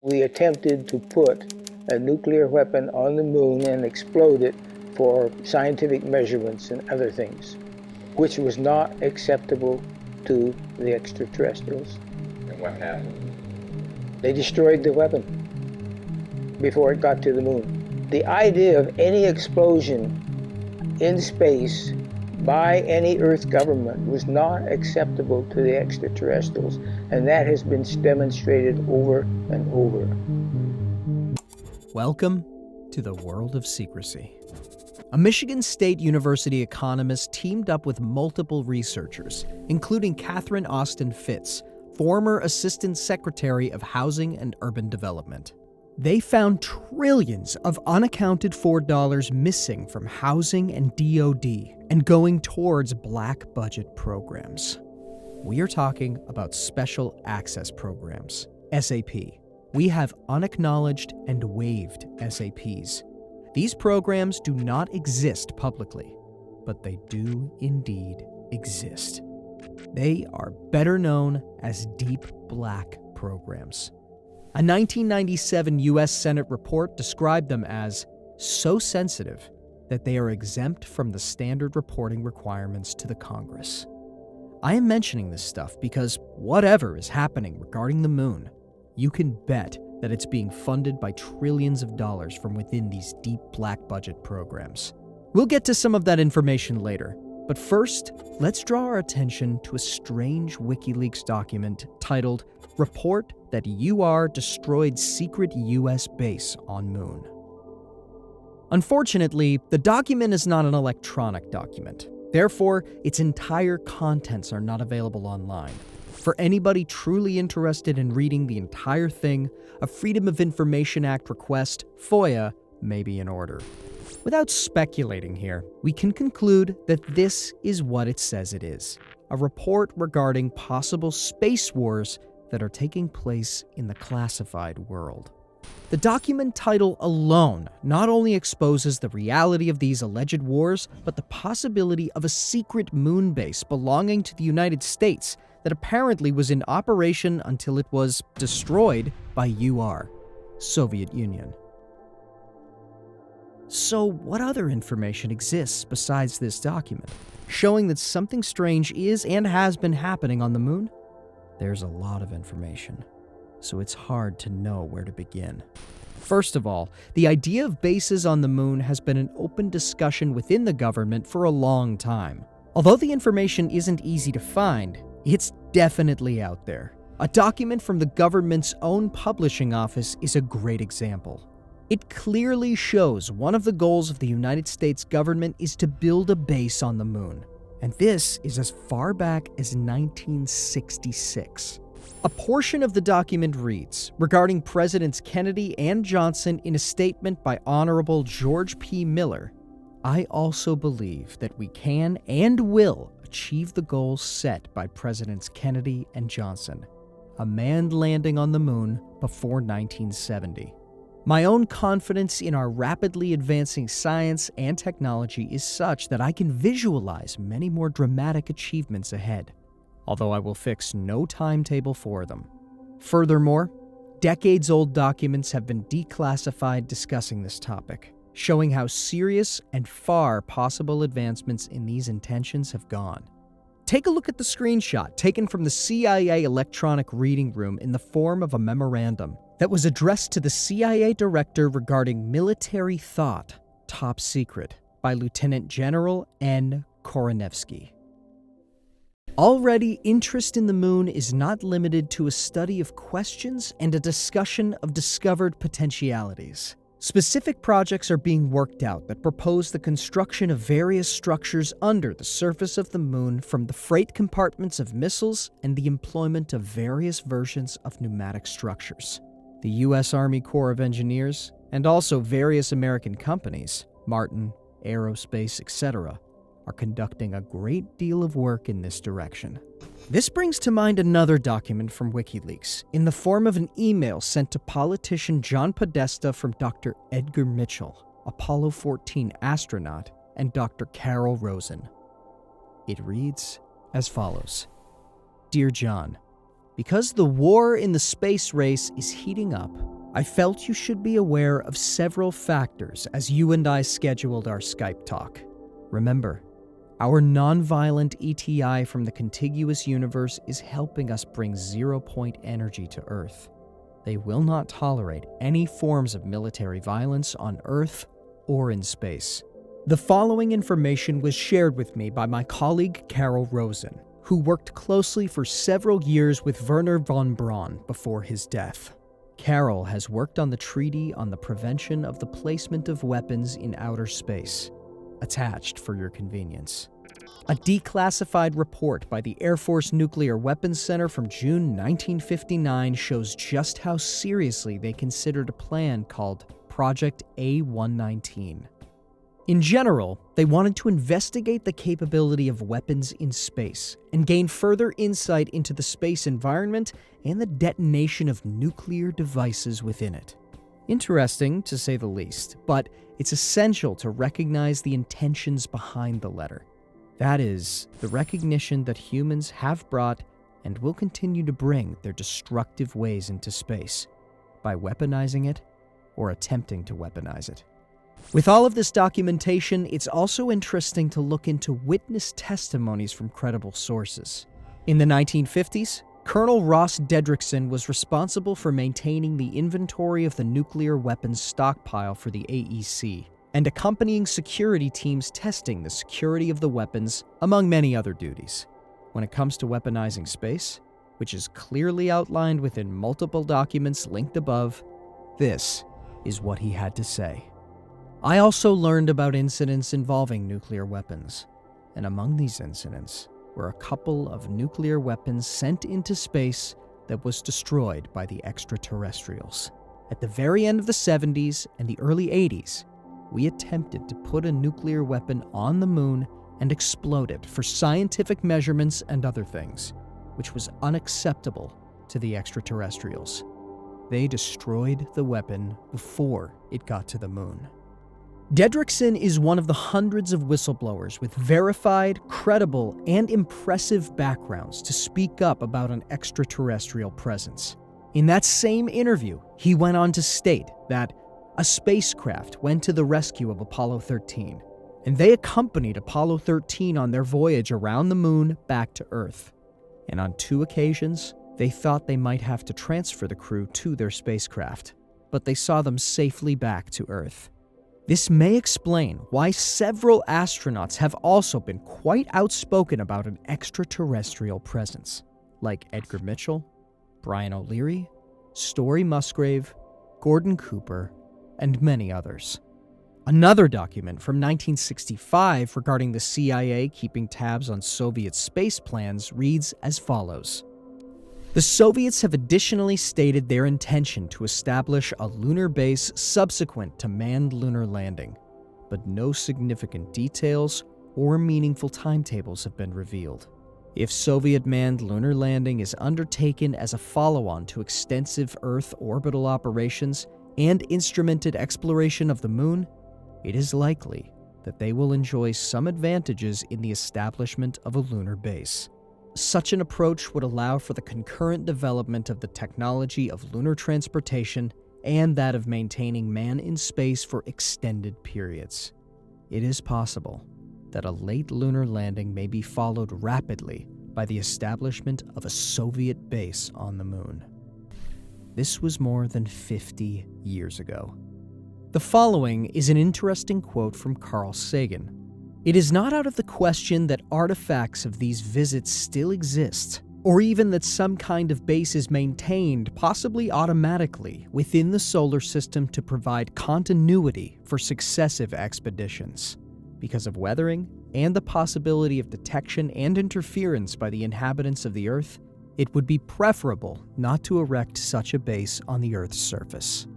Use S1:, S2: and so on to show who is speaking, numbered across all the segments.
S1: We attempted to put a nuclear weapon on the moon and explode it for scientific measurements and other things, which was not acceptable to the extraterrestrials.
S2: And what happened?
S1: They destroyed the weapon before it got to the moon. The idea of any explosion in space by any Earth government was not acceptable to the extraterrestrials, and that has been demonstrated over and over.
S3: Welcome to the world of secrecy. A Michigan State University economist teamed up with multiple researchers, including Catherine Austin Fitts, former Assistant Secretary of Housing and Urban Development. They found trillions of unaccounted for dollars missing from housing and DoD and going towards black budget programs. We are talking about Special Access Programs, SAP. We have unacknowledged and waived SAPs. These programs do not exist publicly, but they do indeed exist. They are better known as deep black programs. A 1997 U.S. Senate report described them as so sensitive that they are exempt from the standard reporting requirements to the Congress. I am mentioning this stuff because whatever is happening regarding the moon, you can bet that it's being funded by trillions of dollars from within these deep black budget programs. We'll get to some of that information later, but first, let's draw our attention to a strange WikiLeaks document titled Report that UR Destroyed Secret U.S. Base on Moon. Unfortunately, the document is not an electronic document. Therefore, its entire contents are not available online. For anybody truly interested in reading the entire thing, a Freedom of Information Act request, FOIA, may be in order. Without speculating here, we can conclude that this is what it says it is: a report regarding possible space wars that are taking place in the classified world. The document title alone not only exposes the reality of these alleged wars, but the possibility of a secret moon base belonging to the United States that apparently was in operation until it was destroyed by UR, Soviet Union. So what other information exists besides this document, showing that something strange is and has been happening on the moon? There's a lot of information, so it's hard to know where to begin. First of all, the idea of bases on the moon has been an open discussion within the government for a long time. Although the information isn't easy to find, it's definitely out there. A document from the government's own publishing office is a great example. It clearly shows one of the goals of the United States government is to build a base on the moon. And this is as far back as 1966. A portion of the document reads, regarding Presidents Kennedy and Johnson in a statement by Honorable George P. Miller, "I also believe that we can and will achieve the goals set by Presidents Kennedy and Johnson, a manned landing on the moon before 1970. My own confidence in our rapidly advancing science and technology is such that I can visualize many more dramatic achievements ahead, although I will fix no timetable for them. Furthermore, decades-old documents have been declassified discussing this topic, showing how serious and far possible advancements in these intentions have gone." Take a look at the screenshot taken from the CIA electronic reading room in the form of a memorandum that was addressed to the CIA director regarding military thought, top secret, by Lieutenant General N. Koronevsky. Already, interest in the moon is not limited to a study of questions and a discussion of discovered potentialities. Specific projects are being worked out that propose the construction of various structures under the surface of the moon, from the freight compartments of missiles and the employment of various versions of pneumatic structures. The U.S. Army Corps of Engineers, and also various American companies, Martin, Aerospace, etc., are conducting a great deal of work in this direction. This brings to mind another document from WikiLeaks in the form of an email sent to politician John Podesta from Dr. Edgar Mitchell, Apollo 14 astronaut, and Dr. Carol Rosen. It reads as follows: Dear John, because the war in the space race is heating up, I felt you should be aware of several factors as you and I scheduled our Skype talk. Remember, our non-violent ETI from the contiguous universe is helping us bring zero-point energy to Earth. They will not tolerate any forms of military violence on Earth or in space. The following information was shared with me by my colleague Carol Rosen, who worked closely for several years with Wernher von Braun before his death. Carol has worked on the Treaty on the Prevention of the Placement of Weapons in Outer Space, attached for your convenience. A declassified report by the Air Force Nuclear Weapons Center from June 1959 shows just how seriously they considered a plan called Project A119. In general, they wanted to investigate the capability of weapons in space and gain further insight into the space environment and the detonation of nuclear devices within it. Interesting, to say the least, but it's essential to recognize the intentions behind the letter. That is, the recognition that humans have brought and will continue to bring their destructive ways into space by weaponizing it or attempting to weaponize it. With all of this documentation, it's also interesting to look into witness testimonies from credible sources. In the 1950s, Colonel Ross Dedrickson was responsible for maintaining the inventory of the nuclear weapons stockpile for the AEC, and accompanying security teams testing the security of the weapons, among many other duties. When it comes to weaponizing space, which is clearly outlined within multiple documents linked above, this is what he had to say. I also learned about incidents involving nuclear weapons, and among these incidents were a couple of nuclear weapons sent into space that was destroyed by the extraterrestrials. At the very end of the 70s and the early 80s, we attempted to put a nuclear weapon on the moon and explode it for scientific measurements and other things, which was unacceptable to the extraterrestrials. They destroyed the weapon before it got to the moon. Dedrickson is one of the hundreds of whistleblowers with verified, credible, and impressive backgrounds to speak up about an extraterrestrial presence. In that same interview, he went on to state that a spacecraft went to the rescue of Apollo 13, and they accompanied Apollo 13 on their voyage around the moon back to Earth. And on 2 occasions, they thought they might have to transfer the crew to their spacecraft, but they saw them safely back to Earth. This may explain why several astronauts have also been quite outspoken about an extraterrestrial presence, like Edgar Mitchell, Brian O'Leary, Story Musgrave, Gordon Cooper, and many others. Another document from 1965 regarding the CIA keeping tabs on Soviet space plans reads as follows. The Soviets have additionally stated their intention to establish a lunar base subsequent to manned lunar landing, but no significant details or meaningful timetables have been revealed. If Soviet manned lunar landing is undertaken as a follow-on to extensive Earth orbital operations and instrumented exploration of the moon, it is likely that they will enjoy some advantages in the establishment of a lunar base. Such an approach would allow for the concurrent development of the technology of lunar transportation and that of maintaining man in space for extended periods. It is possible that a late lunar landing may be followed rapidly by the establishment of a Soviet base on the moon. This was more than 50 years ago. The following is an interesting quote from Carl Sagan. It is not out of the question that artifacts of these visits still exist, or even that some kind of base is maintained, possibly automatically, within the solar system to provide continuity for successive expeditions. Because of weathering and the possibility of detection and interference by the inhabitants of the Earth, it would be preferable not to erect such a base on the Earth's surface.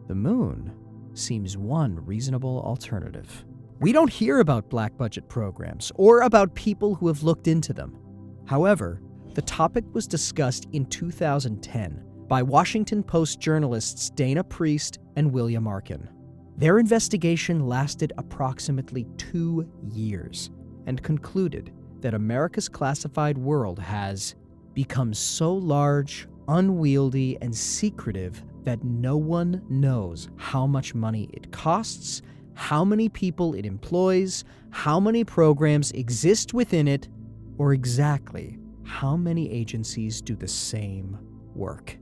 S3: The moon seems one reasonable alternative. We don't hear about black-budget programs or about people who have looked into them. However, the topic was discussed in 2010 by Washington Post journalists Dana Priest and William Arkin. Their investigation lasted approximately 2 years and concluded that America's classified world has become so large, unwieldy, and secretive that no one knows how much money it costs, how many people it employs, how many programs exist within it, or exactly how many agencies do the same work.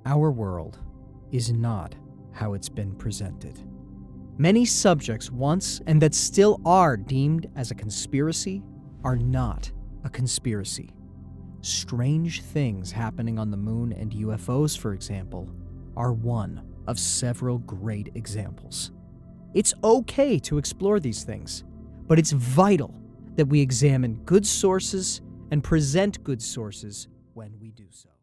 S3: Our world is not how it's been presented. Many subjects once, and that still are deemed as a conspiracy, are not a conspiracy. Strange things happening on the moon and UFOs, for example, are one of several great examples. It's okay to explore these things, but it's vital that we examine good sources and present good sources when we do so.